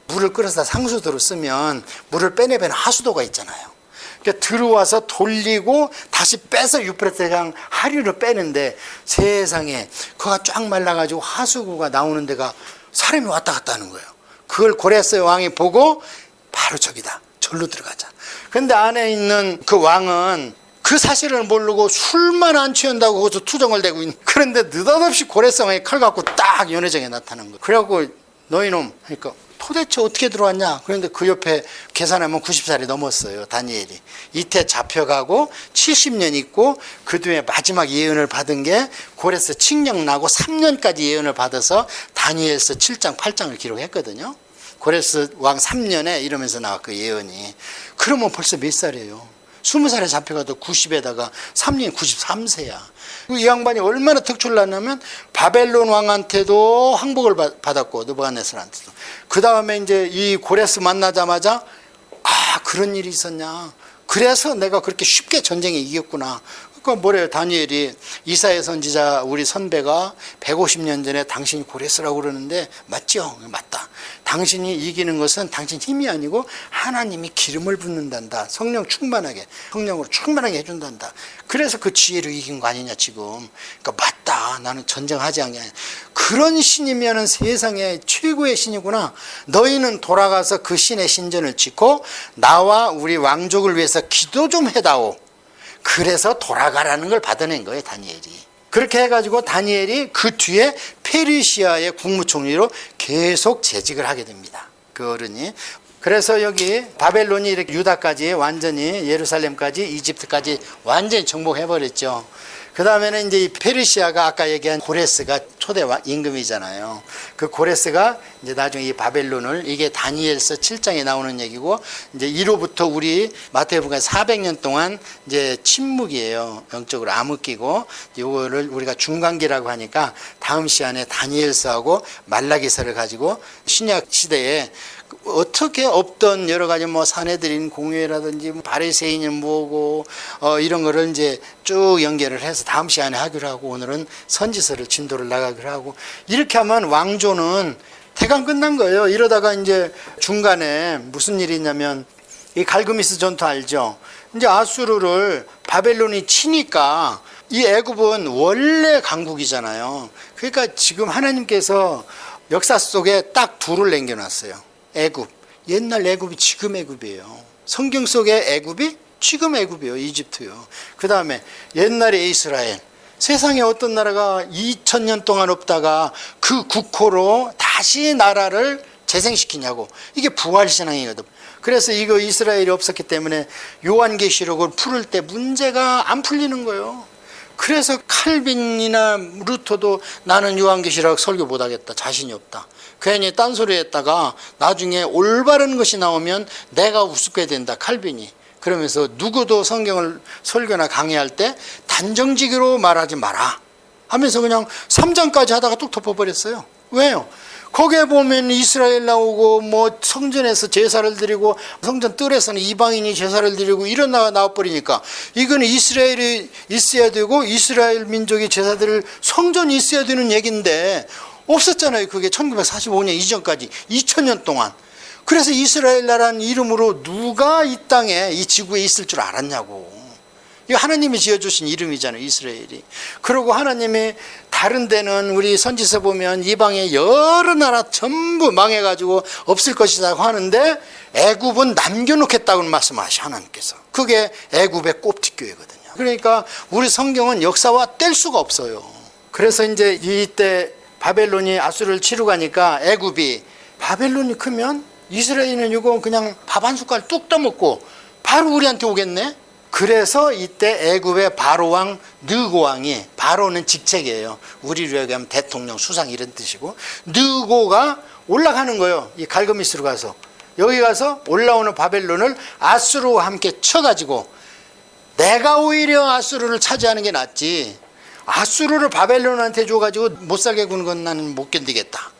A: 물을 끌어서 상수도로 쓰면 물을 빼내면 하수도가 있잖아요. 그러니까 들어와서 돌리고 다시 빼서 유프라테강 하류를 빼는데 세상에 그가 쫙 말라가지고 하수구가 나오는 데가 사람이 왔다 갔다 하는 거예요. 그걸 고레스 왕이 보고 바로 저기다, 절로 들어가자. 근데 안에 있는 그 왕은 그 사실을 모르고 술만 안 취한다고 거기서 투정을 대고 있는. 그런데 느닷없이 고래성에 칼 갖고 딱 연회장에 나타난 거예요. 그래갖고 너희놈 하니까 도대체 어떻게 들어왔냐. 그런데 그 옆에 계산하면 90살이 넘었어요, 다니엘이. 이때 잡혀가고 70년 있고 그 뒤에 마지막 예언을 받은 게 고레스 칙령 나고 3년까지 예언을 받아서 다니엘서 7장 8장을 기록했거든요. 고레스 왕 3년에 이러면서 나왔고 예언이. 그러면 벌써 몇 살이에요? 20살에 잡혀가도 90에다가 3년 93세야. 이 양반이 얼마나 득출났냐면 바벨론 왕한테도 항복을 받았고 느부갓네살한테도. 그 다음에 이제 이 고레스 만나자마자 그런 일이 있었냐. 그래서 내가 그렇게 쉽게 전쟁에 이겼구나. 그러니까 뭐래요? 다니엘이 이사야 선지자 우리 선배가 150년 전에 당신이 고레스라고 그러는데 맞죠? 맞다. 당신이 이기는 것은 당신 힘이 아니고 하나님이 기름을 붓는단다. 성령으로 충만하게 해준단다. 그래서 그 지혜로 이긴 거 아니냐 지금. 그러니까 맞다. 나는 전쟁하지 않게. 그런 신이면은 세상에 최고의 신이구나. 너희는 돌아가서 그 신의 신전을 짓고 나와 우리 왕족을 위해서 기도 좀 해다오. 그래서 돌아가라는 걸 받아낸 거예요, 다니엘이. 그렇게 해가지고 다니엘이 그 뒤에 페르시아의 국무총리로 계속 재직을 하게 됩니다. 그 어른이. 그래서 여기 바벨론이 이렇게 유다까지 완전히 예루살렘까지 이집트까지 완전히 정복해버렸죠. 그 다음에는 이제 이 페르시아가 아까 얘기한 고레스가 초대 임금이잖아요. 그 고레스가 이제 나중에 이 바벨론을, 이게 다니엘서 7장에 나오는 얘기고, 이제 이로부터 우리 마태복음 400년 동안 이제 침묵이에요. 영적으로 암흑기고, 요거를 우리가 중간기라고 하니까 다음 시간에 다니엘서하고 말라기서를 가지고 신약 시대에 어떻게 없던 여러 가지 뭐 사내들인 공회라든지 바리새인은 뭐고 이런 거를 이제 쭉 연결을 해서 다음 시간에 하기로 하고, 오늘은 선지서를 진도를 나가기로 하고, 이렇게 하면 왕조는 대강 끝난 거예요. 이러다가 이제 중간에 무슨 일이 있냐면 이 갈그미스 전투 알죠? 이제 아수르를 바벨론이 치니까 이 애굽은 원래 강국이잖아요. 그러니까 지금 하나님께서 역사 속에 딱 둘을 남겨놨어요. 애굽, 옛날 애굽이 지금 애굽이에요. 성경 속의 애굽이 지금 애굽이에요. 이집트요. 그 다음에 옛날에 이스라엘. 세상에 어떤 나라가 2000년 동안 없다가 그 국호로 다시 나라를 재생시키냐고. 이게 부활신앙이거든. 그래서 이거 이스라엘이 없었기 때문에 요한계시록을 풀을 때 문제가 안 풀리는 거예요. 그래서 칼빈이나 루터도 나는 요한계시록 설교 못하겠다, 자신이 없다. 괜히 딴소리 했다가 나중에 올바른 것이 나오면 내가 우습게 된다, 칼빈이. 그러면서 누구도 성경을 설교나 강의할 때 단정지기로 말하지 마라 하면서 그냥 3장까지 하다가 뚝 덮어버렸어요. 왜요? 거기에 보면 이스라엘 나오고 뭐 성전에서 제사를 드리고 성전 뜰에서는 이방인이 제사를 드리고 이런 나라가 나와버리니까 이거는 이스라엘이 있어야 되고 이스라엘 민족이 제사 드릴 성전이 있어야 되는 얘기인데 없었잖아요. 그게 1945년 이전까지 2000년 동안. 그래서 이스라엘 나라는 이름으로 누가 이 땅에 이 지구에 있을 줄 알았냐고. 이거 하나님이 지어주신 이름이잖아요, 이스라엘이. 그리고 하나님이 다른 데는 우리 선지서 보면 이방의 여러 나라 전부 망해가지고 없을 것이라고 하는데 애굽은 남겨놓겠다고 말씀하시 하나님께서. 그게 애굽의 꼽티교회거든요. 그러니까 우리 성경은 역사와 뗄 수가 없어요. 그래서 이제 이때 바벨론이 아수르를 치러 가니까 애굽이, 바벨론이 크면 이스라엘은 이거 그냥 밥 한 숟갈 뚝 떠먹고 바로 우리한테 오겠네. 그래서 이때 애굽의 바로왕 느고왕이, 바로는 직책이에요. 우리로 얘기하면 대통령, 수상 이런 뜻이고, 느고가 올라가는 거예요. 이 갈그미스로 가서. 여기 가서 올라오는 바벨론을 아수르와 함께 쳐가지고 내가 오히려 아수르를 차지하는 게 낫지, 아수르를 바벨론한테 줘가지고 못 살게 구는 건 나는 못 견디겠다.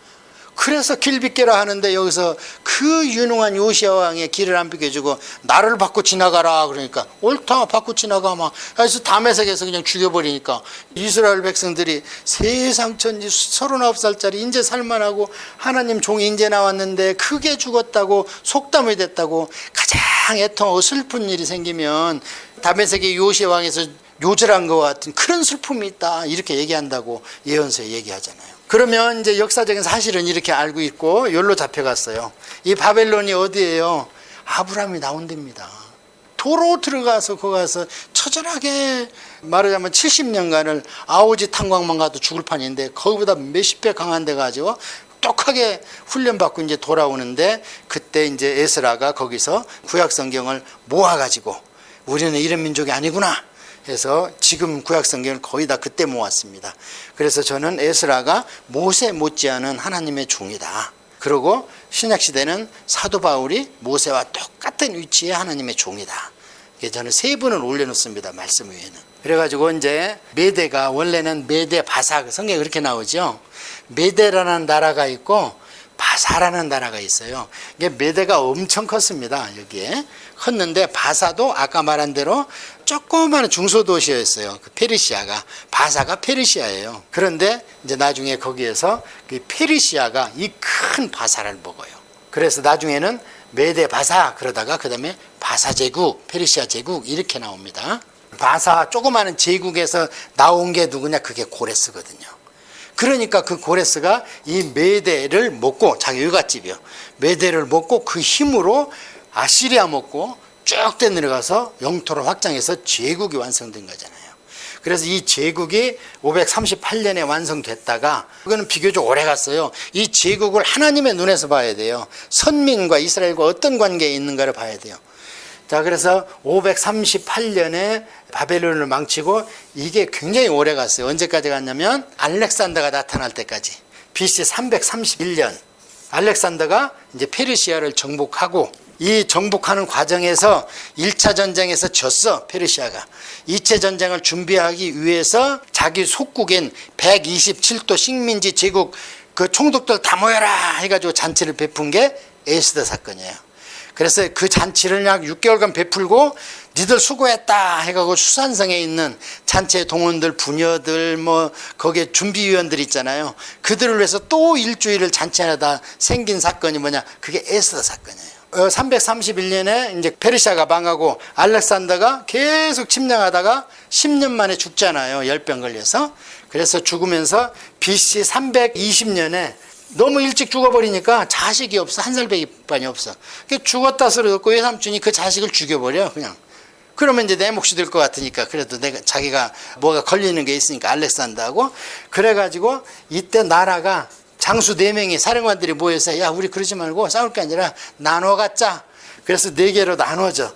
A: 그래서 길 비켜라 하는데 여기서 그 유능한 요시야 왕의 길을 안 비켜주고 나를 받고 지나가라 그러니까 옳다, 받고 지나가 막. 그래서 다메섹에서 그냥 죽여버리니까 이스라엘 백성들이 세상 천지 39살짜리 인제 살만하고 하나님 종이 인제 나왔는데 크게 죽었다고 속담이 됐다고. 가장 애통하고 슬픈 일이 생기면 다메섹의 요시야 왕에서 요절한 것 같은 그런 슬픔이 있다, 이렇게 얘기한다고 예언서에 얘기하잖아요. 그러면 이제 역사적인 사실은 이렇게 알고 있고 여기로 잡혀갔어요. 이 바벨론이 어디예요? 아브라함이 나온 데입니다. 도로 들어가서 거기 가서 처절하게 말하자면 70년간을 아오지 탄광만 가도 죽을 판인데 거기보다 몇십 배 강한 데 가지고 똑하게 훈련받고 이제 돌아오는데 그때 이제 에스라가 거기서 구약 성경을 모아가지고 우리는 이런 민족이 아니구나 해서 지금 구약 성경을 거의 다 그때 모았습니다. 그래서 저는 에스라가 모세 못지않은 하나님의 종이다. 그리고 신약 시대는 사도 바울이 모세와 똑같은 위치의 하나님의 종이다. 저는 세 분을 올려놓습니다. 말씀 위에는. 그래가지고 이제 메대가 원래는 메대 바사 성경에 그렇게 나오죠. 메대라는 나라가 있고 바사라는 나라가 있어요. 이게 메대가 엄청 컸습니다. 여기에 컸는데 바사도 아까 말한 대로 조그마한 중소도시였어요. 그 페르시아가 바사가 페르시아예요. 그런데 이제 나중에 거기에서 그 페르시아가 이 큰 바사를 먹어요. 그래서 나중에는 메대 바사 그러다가 그 다음에 바사 제국, 페르시아 제국 이렇게 나옵니다. 바사 조그마한 제국에서 나온 게 누구냐? 그게 고레스거든요. 그러니까 그 고레스가 이 메대를 먹고 자기 외갓집이요. 메대를 먹고 그 힘으로 아시리아 먹고 쭉 내려가서 영토를 확장해서 제국이 완성된 거잖아요. 그래서 이 제국이 538년에 완성됐다가 그거는 비교적 오래 갔어요. 이 제국을 하나님의 눈에서 봐야 돼요. 선민과 이스라엘과 어떤 관계에 있는가를 봐야 돼요. 자, 그래서 538년에 바벨론을 망치고 이게 굉장히 오래 갔어요. 언제까지 갔냐면 알렉산더가 나타날 때까지. BC 331년 알렉산더가 이제 페르시아를 정복하고 이 정복하는 과정에서 1차 전쟁에서 졌어. 페르시아가 2차 전쟁을 준비하기 위해서 자기 속국인 127도 식민지 제국 그 총독들 다 모여라 해가지고 잔치를 베푼 게 에스더 사건이에요. 그래서 그 잔치를 약 6개월간 베풀고 니들 수고했다 해가지고 수산성에 있는 잔치의 동원들, 부녀들, 뭐 거기에 준비위원들 있잖아요. 그들을 위해서 또 일주일을 잔치하다 생긴 사건이 뭐냐? 그게 에스더 사건이에요. 331년에 이제 페르시아가 망하고 알렉산더가 계속 침략하다가 10년 만에 죽잖아요. 열병 걸려서. 그래서 죽으면서 BC 320년에 너무 일찍 죽어버리니까 자식이 없어. 한 살밖에 없어. 죽었다 소리듣고 외삼촌이 그 자식을 죽여버려 그냥. 그러면 이제 내 몫이 될 것 같으니까 그래도 내가 자기가 뭐가 걸리는 게 있으니까 알렉산더하고 그래가지고 이때 나라가 장수 4명이 사령관들이 모여서 야 우리 그러지 말고 싸울 게 아니라 나눠 갖자. 그래서 4개로 나눠져.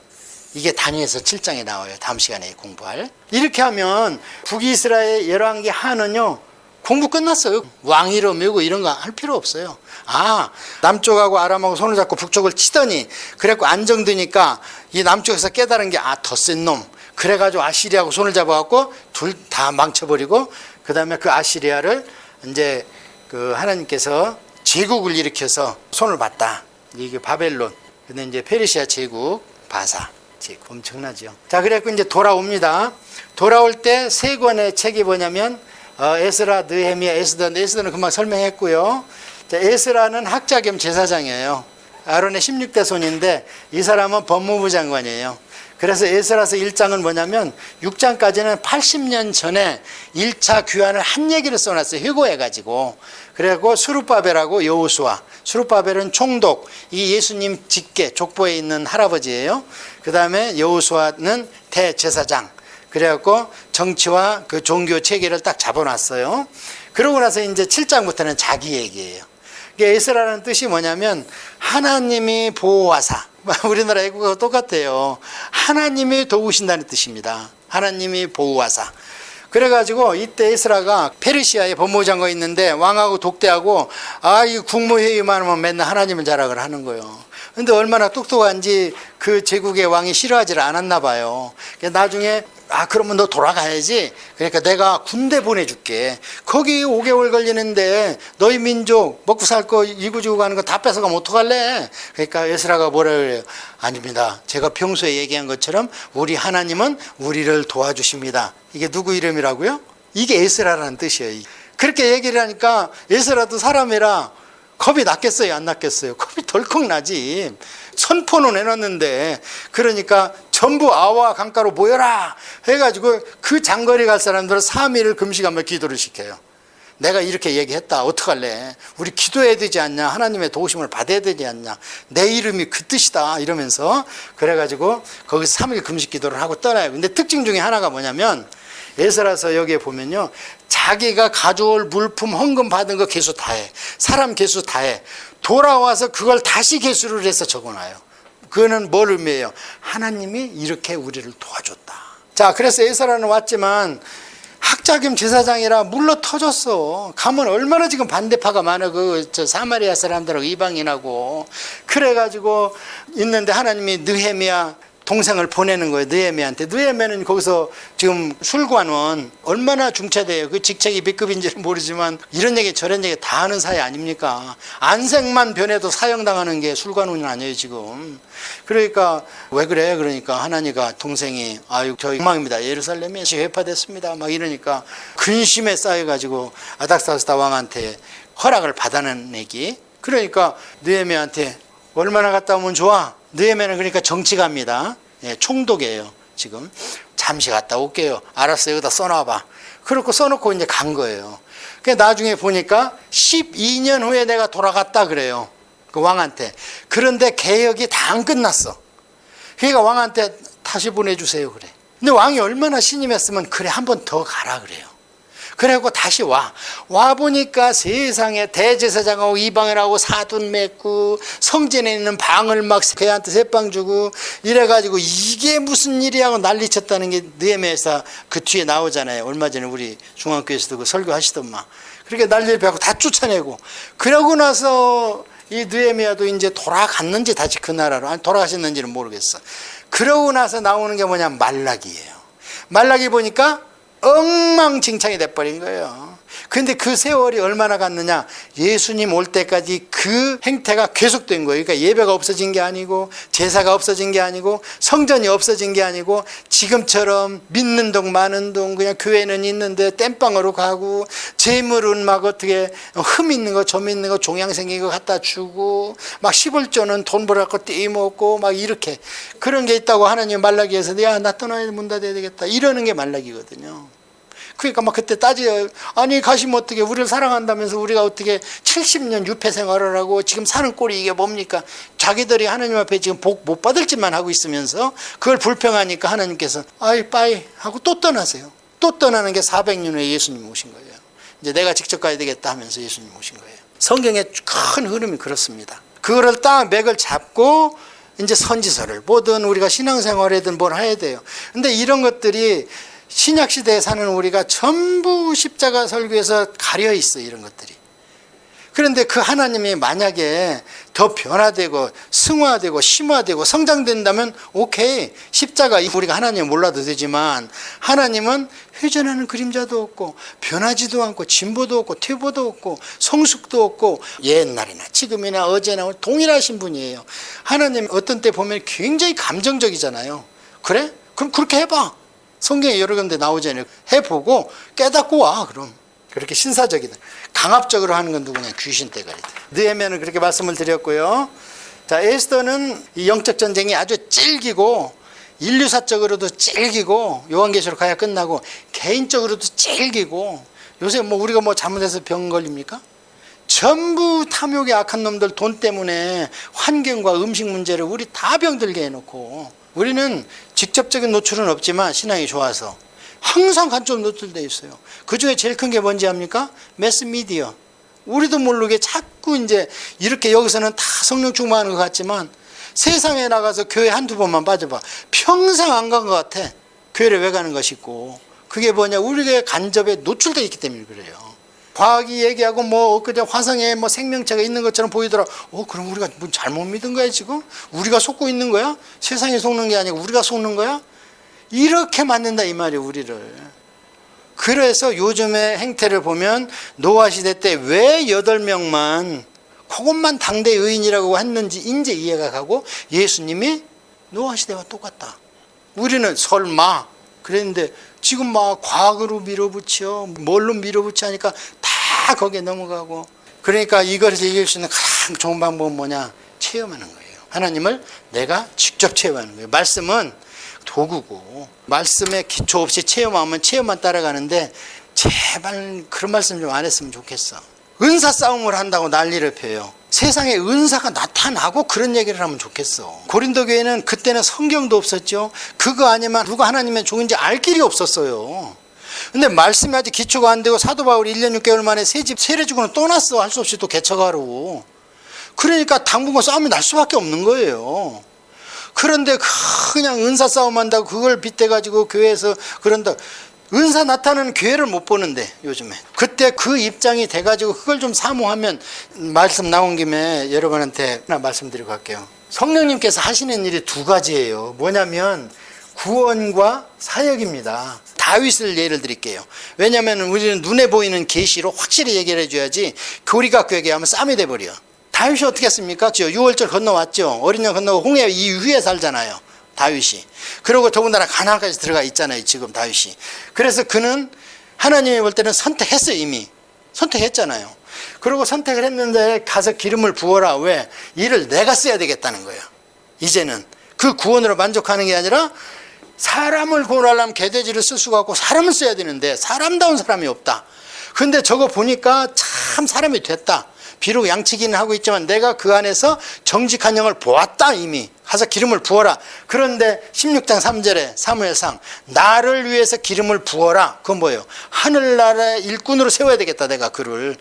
A: 이게 다니엘서 7장에 나와요. 다음 시간에 공부할. 이렇게 하면 북이스라엘 열왕기 하는요 공부 끝났어요. 왕위로 메고 이런 거 할 필요 없어요. 아, 남쪽하고 아람하고 손을 잡고 북쪽을 치더니 그래갖고 안정되니까 이 남쪽에서 깨달은 게 아, 더 센 놈. 그래가지고 아시리아하고 손을 잡아갖고 둘 다 망쳐버리고 그 다음에 그 아시리아를 이제 그 하나님께서 제국을 일으켜서 손을 봤다. 이게 바벨론. 근데 이제 페르시아 제국, 바사 제국. 엄청나죠. 자, 그래갖고 이제 돌아옵니다. 돌아올 때 3권의 책이 뭐냐면 에스라, 느헤미야, 에스더는 금방 설명했고요. 자, 에스라는 학자 겸 제사장이에요. 아론의 16대 손인데 이 사람은 법무부 장관이에요. 그래서 에스라서 1장은 뭐냐면 6장까지는 80년 전에 1차 규환을 한 얘기를 써놨어요. 회고해가지고. 그래갖고 수룹바벨하고 여호수아. 수룹바벨은 총독, 이 예수님 직계 족보에 있는 할아버지예요. 그 다음에 여호수아는 대제사장. 그래갖고 정치와 그 종교 체계를 딱 잡아놨어요. 그러고 나서 이제 7장부터는 자기 얘기예요. 에스라라는 뜻이 뭐냐면 하나님이 보호하사. 우리나라 애국어가 똑같아요. 하나님이 도우신다는 뜻입니다. 하나님이 보호하사. 그래가지고 이때 에스라가 페르시아에 법무장관이 있는데 왕하고 독대하고 이 국무회의만 하면 맨날 하나님을 자랑을 하는 거예요. 근데 얼마나 똑똑한지 그 제국의 왕이 싫어하지를 않았나 봐요. 나중에 그러면 너 돌아가야지. 그러니까 내가 군대 보내줄게. 거기 5개월 걸리는데 너희 민족 먹고 살 거 이구지구 가는 거 다 뺏어가면 어떡할래? 그러니까 에스라가 뭐라 그래요? 아닙니다. 제가 평소에 얘기한 것처럼 우리 하나님은 우리를 도와주십니다. 이게 누구 이름이라고요? 이게 에스라라는 뜻이에요. 그렇게 얘기를 하니까 에스라도 사람이라 겁이 났겠어요? 안 났겠어요? 겁이 덜컥 나지. 선포는 해놨는데 그러니까 전부 아와 강가로 모여라 해가지고 그 장거리 갈 사람들은 3일을 금식하며 기도를 시켜요. 내가 이렇게 얘기했다. 어떡할래? 우리 기도해야 되지 않냐? 하나님의 도우심을 받아야 되지 않냐? 내 이름이 그 뜻이다. 이러면서 그래가지고 거기서 3일 금식 기도를 하고 떠나요. 근데 특징 중에 하나가 뭐냐면 에스라서 여기에 보면요. 자기가 가져올 물품 헌금 받은 거 개수 다 해. 사람 개수 다 해. 돌아와서 그걸 다시 개수를 해서 적어놔요. 그거는 뭘 의미해요? 하나님이 이렇게 우리를 도와줬다. 자, 그래서 에스라는 왔지만 학자 겸 제사장이라 물러 터졌어. 가면 얼마나 지금 반대파가 많아. 사마리아 사람들하고 이방인하고. 그래가지고 있는데 하나님이 느헤미야 동생을 보내는 거예요. 느헤미야한테. 느헤미야는 거기서 지금 술관원 얼마나 중차대예요. 그 직책이 B급인지는 모르지만 이런 얘기 저런 얘기 다 하는 사이 아닙니까? 안색만 변해도 사형당하는 게 술관원이 아니에요 지금. 그러니까 왜 그래? 그러니까 하나님과 동생이 아유 저 엉망입니다. 예루살렘이 회파됐습니다. 막 이러니까 근심에 쌓여가지고 아닥사스다 왕한테 허락을 받아내기. 그러니까 느헤미야한테 얼마나 갔다 오면 좋아? 느헤미야는 그러니까 정치가입니다. 예, 총독이에요 지금. 잠시 갔다 올게요. 알았어, 여기다 써놔봐. 그렇고 써놓고 이제 간 거예요. 나중에 보니까 12년 후에 내가 돌아갔다 그래요. 그 왕한테. 그런데 개혁이 다 안 끝났어. 그러니까 왕한테 다시 보내주세요 그래. 근데 왕이 얼마나 신임했으면 그래 한 번 더 가라 그래요. 그래갖고 다시 와 보니까 세상에 대제사장하고 이방인하고 사돈 맺고 성전에 있는 방을 막 걔한테 새방 주고 이래가지고 이게 무슨 일이야 하고 난리쳤다는 게 느헤미야에서 그 뒤에 나오잖아요. 얼마 전에 우리 중앙교회에서도 그 설교하시더만. 그렇게 난리를 펴고 다 쫓아내고 그러고 나서 이 느헤미야도 이제 돌아갔는지 다시 그 나라로 아니 돌아가셨는지는 모르겠어. 그러고 나서 나오는 게 뭐냐면 말라기예요. 말라기 보니까 엉망진창이 돼버린 거예요. 근데 그 세월이 얼마나 갔느냐? 예수님 올 때까지 그 행태가 계속된 거예요. 그러니까 예배가 없어진 게 아니고 제사가 없어진 게 아니고 성전이 없어진 게 아니고 지금처럼 믿는 동 마는 동 그냥 교회는 있는데 땜빵으로 가고 재물은 막 어떻게 흠 있는 거 점 있는 거 종양 생긴 거 갖다 주고 막 11조는 돈 벌어갖고 떼먹고 막 이렇게 그런 게 있다고 하나님 말라기에서 야 나 떠나야 문 닫아야 되겠다 이러는 게 말라기거든요. 그러니까 막 그때 따져요. 아니 가시면 어떻게 우리를 사랑한다면서 우리가 어떻게 70년 유폐 생활을 하고 지금 사는 꼴이 이게 뭡니까? 자기들이 하나님 앞에 지금 복 못 받을 짓만 하고 있으면서 그걸 불평하니까 하나님께서 아이 빠이 하고 또 떠나세요. 또 떠나는 게 400년 후에 예수님 오신 거예요. 이제 내가 직접 가야 되겠다 하면서 예수님 오신 거예요. 성경의 큰 흐름이 그렇습니다. 그거를 딱 맥을 잡고 이제 선지서를 보든 우리가 신앙생활이든 뭘 해야 돼요. 근데 이런 것들이 신약시대에 사는 우리가 전부 십자가 설교에서 가려 있어 이런 것들이. 그런데 그 하나님이 만약에 더 변화되고 승화되고 심화되고 성장된다면 오케이 십자가 우리가 하나님 몰라도 되지만 하나님은 회전하는 그림자도 없고 변하지도 않고 진보도 없고 퇴보도 없고 성숙도 없고 옛날이나 지금이나 어제나 동일하신 분이에요. 하나님 어떤 때 보면 굉장히 감정적이잖아요. 그래? 그럼 그렇게 해봐. 성경에 여러 군데 나오잖아요. 해보고 깨닫고 와 그럼. 그렇게 신사적이다. 강압적으로 하는 건 누구냐? 귀신 떼가리다. 느헤미야는 그렇게 말씀을 드렸고요. 자, 에스더는 이 영적 전쟁이 아주 찔기고 인류사적으로도 찔기고 요한계시록 가야 끝나고 개인적으로도 찔기고 요새 뭐 우리가 뭐 잘못해서 병 걸립니까? 전부 탐욕의 악한 놈들 돈 때문에 환경과 음식 문제를 우리 다 병들게 해놓고 우리는 직접적인 노출은 없지만 신앙이 좋아서 항상 간접 노출되어 있어요. 그 중에 제일 큰 게 뭔지 압니까? 매스미디어. 우리도 모르게 자꾸 이제 이렇게 여기서는 다 성령 충만한 것 같지만 세상에 나가서 교회 한두 번만 빠져봐. 평생 안 간 것 같아. 교회를 왜 가는 것이고. 그게 뭐냐? 우리가 간접에 노출되어 있기 때문에 그래요. 과학이 얘기하고 뭐 그냥 화성에 뭐 생명체가 있는 것처럼 보이더라. 그럼 우리가 뭐 잘못 믿은 거야 지금? 우리가 속고 있는 거야? 세상이 속는 게 아니고 우리가 속는 거야? 이렇게 만든다 이 말이에요 우리를. 그래서 요즘의 행태를 보면 노아 시대 때 왜 8명만 그것만 당대 의인이라고 했는지 이제 이해가 가고 예수님이 노아 시대와 똑같다. 우리는 설마 그랬는데 지금 막 과학으로 밀어붙여 뭘로 밀어붙여 하니까 다 거기에 넘어가고. 그러니까 이것을 이길 수 있는 가장 좋은 방법은 뭐냐? 체험하는 거예요. 하나님을 내가 직접 체험하는 거예요. 말씀은 도구고 말씀에 기초 없이 체험하면 체험만 따라가는데 제발 그런 말씀 좀 안 했으면 좋겠어. 은사 싸움을 한다고 난리를 펴요. 세상에 은사가 나타나고 그런 얘기를 하면 좋겠어. 고린도 교회는 그때는 성경도 없었죠. 그거 아니면 누가 하나님의 종인지 알 길이 없었어요. 근데 말씀이 아직 기초가 안 되고 사도 바울이 1년 6개월 만에 새 집 세례주고는 떠났어. 할 수 없이 또 개척하러. 그러니까 당분간 싸움이 날 수밖에 없는 거예요. 그런데 그냥 은사 싸움 한다고 그걸 빗대가지고 교회에서 그런다. 은사 나타나는 교회를 못 보는데 요즘에. 그때 그 입장이 돼가지고 그걸 좀 사모하면, 말씀 나온 김에 여러분한테 하나 말씀드리고 갈게요. 성령님께서 하시는 일이 두 가지예요. 뭐냐면 구원과 사역입니다. 다윗을 예를 드릴게요. 왜냐하면 우리는 눈에 보이는 계시로 확실히 얘기를 해줘야지 교리 갖고 얘기하면 쌈이 돼버려. 다윗이 어떻게 했습니까? 6월절 건너왔죠. 어린 양 건너고 홍해 이후에 살잖아요, 다윗이. 그리고 더군다나 가나안까지 들어가 있잖아요, 지금 다윗이. 그래서 그는 하나님이 볼 때는 선택했어요. 이미 선택했잖아요. 그리고 선택을 했는데 가서 기름을 부어라. 왜? 일을 내가 써야 되겠다는 거예요. 이제는 그 구원으로 만족하는 게 아니라 사람을 구원하려면 개돼지를 쓸 수가 없고 사람을 써야 되는데 사람다운 사람이 없다. 근데 저거 보니까 참 사람이 됐다. 비록 양치기는 하고 있지만 내가 그 안에서 정직한 영을 보았다. 이미 가서 기름을 부어라. 그런데 16장 3절에 사무엘상 나를 위해서 기름을 부어라. 그건 뭐예요? 하늘나라의 일꾼으로 세워야 되겠다. 내가 그를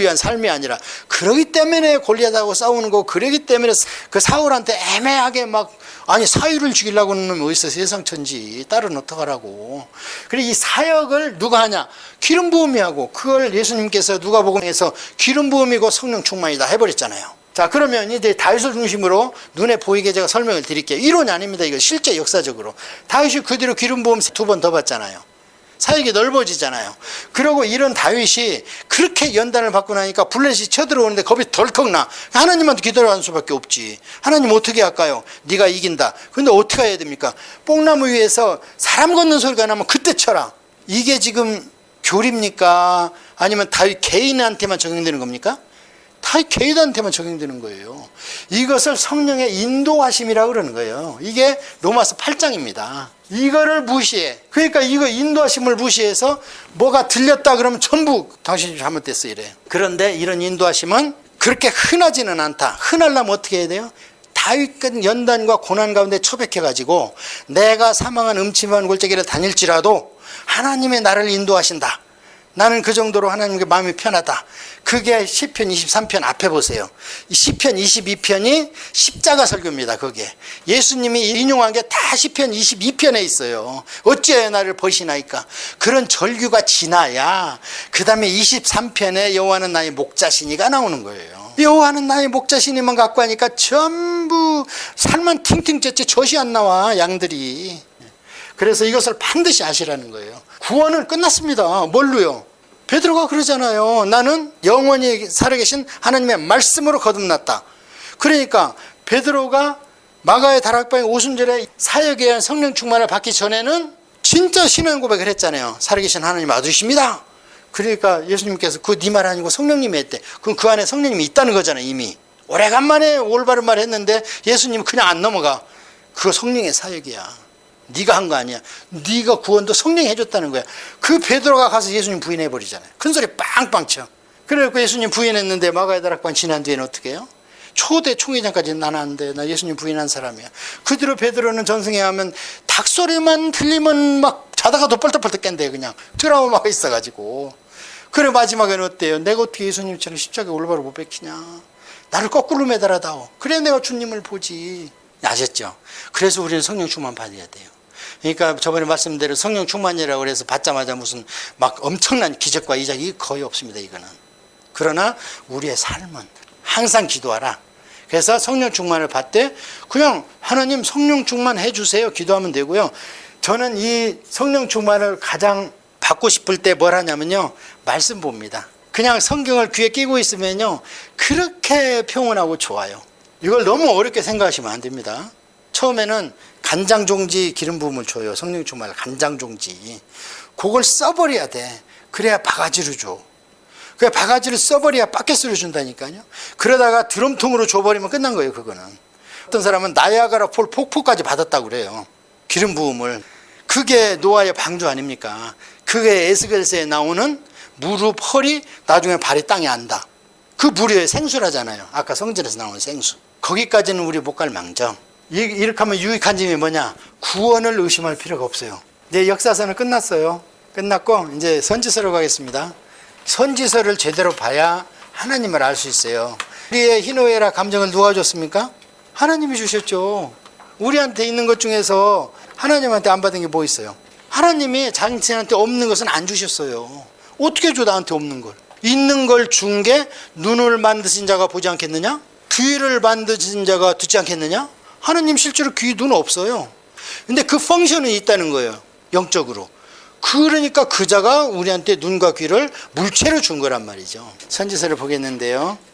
A: 위한 삶이 아니라. 그러기 때문에 골리앗하고 싸우는 거고, 그러기 때문에 그 사울한테 애매하게 막, 아니 사유를 죽이려고 하는 놈이 어디서 세상 천지, 딸은 어떡하라고. 그리고 이 사역을 누가 하냐? 기름 부음이 하고, 그걸 예수님께서 누가복음에서 기름 부음이고 성령 충만이다 해버렸잖아요. 자, 그러면 이제 다윗을 중심으로 눈에 보이게 제가 설명을 드릴게요. 이론이 아닙니다. 이거 실제 역사적으로. 다윗이 그 뒤로 기름 부음 2번 더 받잖아요. 사역이 넓어지잖아요. 그리고 이런 다윗이 그렇게 연단을 받고 나니까 블레셋이 쳐들어오는데 겁이 덜컥 나. 하나님한테 기도하는 수밖에 없지. 하나님 어떻게 할까요? 네가 이긴다. 근데 어떻게 해야 됩니까? 뽕나무 위에서 사람 걷는 소리가 나면 그때 쳐라. 이게 지금 교리입니까? 아니면 다윗 개인한테만 적용되는 겁니까? 다윗 개인한테만 적용되는 거예요. 이것을 성령의 인도하심이라고 그러는 거예요. 이게 로마서 8장입니다. 이거를 무시해. 그러니까 이거 인도하심을 무시해서 뭐가 들렸다 그러면 전부 당신이 잘못됐어 이래. 그런데 이런 인도하심은 그렇게 흔하지는 않다. 흔하려면 어떻게 해야 돼요? 다윗 연단과 고난 가운데 처박혀가지고 내가 사망한 음침한 골짜기를 다닐지라도 하나님의 나를 인도하신다. 나는 그 정도로 하나님께 마음이 편하다. 그게 시편 23편 앞에 보세요. 시편 22편이 십자가 설교입니다. 그게 예수님이 인용한 게 다 시편 22편에 있어요. 어찌하여 나를 버리시나이까. 그런 절규가 지나야 그 다음에 23편에 여호와는 나의 목자시니가 나오는 거예요. 여호와는 나의 목자시니만 갖고 하니까 전부 살만 팅팅 쪘지 젖이 안 나와, 양들이. 그래서 이것을 반드시 아시라는 거예요. 구원은 끝났습니다. 뭘로요? 베드로가 그러잖아요. 나는 영원히 살아계신 하나님의 말씀으로 거듭났다. 그러니까 베드로가 마가의 다락방의 오순절에 사역에 대한 성령 충만을 받기 전에는 진짜 신앙 고백을 했잖아요. 살아계신 하나님 아들이십니다. 그러니까 예수님께서 그 네 말 아니고 성령님이 했대. 그럼 그 안에 성령님이 있다는 거잖아요. 이미 오래간만에 올바른 말 했는데 예수님은 그냥 안 넘어가. 그거 성령의 사역이야. 네가 한 거 아니야. 네가 구원도 성령이 해줬다는 거야. 그 베드로가 가서 예수님 부인해버리잖아요. 큰 소리 빵빵 쳐. 그래갖고 예수님 부인했는데 마가의 다락방 지난 뒤에는 어떻게 해요? 초대 총회장까지 나는 안 돼. 나 예수님 부인한 사람이야. 그 뒤로 베드로는 전승에 하면 닭소리만 들리면 막 자다가 도 뻘떡뻘떡 깬대요. 그냥 트라우마가 있어가지고. 그래 마지막에는 어때요? 내가 어떻게 예수님처럼 십자가에 올바로 못 박히냐. 나를 거꾸로 매달아다오. 그래 내가 주님을 보지. 아셨죠? 그래서 우리는 성령 충만 받아야 돼요. 그러니까 저번에 말씀대로 성령 충만이라고 해서 받자마자 무슨 막 엄청난 기적과 이적이 거의 없습니다. 이거는. 그러나 우리의 삶은 항상 기도하라. 그래서 성령 충만을 받되 그냥 하나님 성령 충만해 주세요. 기도하면 되고요. 저는 이 성령 충만을 가장 받고 싶을 때 뭘 하냐면요. 말씀 봅니다. 그냥 성경을 귀에 끼고 있으면요. 그렇게 평온하고 좋아요. 이걸 너무 어렵게 생각하시면 안 됩니다. 처음에는 간장종지 기름 부음을 줘요. 성령 충만을 간장종지. 그걸 써버려야 돼. 그래야 바가지로 줘. 그래 바가지를 써버려야 바켓으로 준다니까요. 그러다가 드럼통으로 줘버리면 끝난 거예요. 그거는. 어떤 사람은 나야가라 폴 폭포까지 받았다고 그래요. 기름 부음을. 그게 노아의 방주 아닙니까? 그게 에스겔서에 나오는 무릎, 허리, 나중에 발이 땅에 안다. 그 무료의 생수라잖아요. 아까 성전에서 나오는 생수. 거기까지는 우리 못 갈 망정. 이렇게 하면 유익한 점이 뭐냐? 구원을 의심할 필요가 없어요. 내 역사서는 끝났어요. 끝났고 이제 선지서로 가겠습니다. 선지서를 제대로 봐야 하나님을 알 수 있어요. 우리의 희노애락 감정을 누가 줬습니까? 하나님이 주셨죠. 우리한테 있는 것 중에서 하나님한테 안 받은 게 뭐 있어요? 하나님이 자신한테 없는 것은 안 주셨어요. 어떻게 줘 나한테 없는 걸? 있는 걸 준 게 눈을 만드신 자가 보지 않겠느냐? 귀를 만드신 자가 듣지 않겠느냐? 하나님 실제로 귀, 눈 없어요. 근데 그 펑션은 있다는 거예요. 영적으로. 그러니까 그 자가 우리한테 눈과 귀를 물체로 준 거란 말이죠. 선지서를 보겠는데요.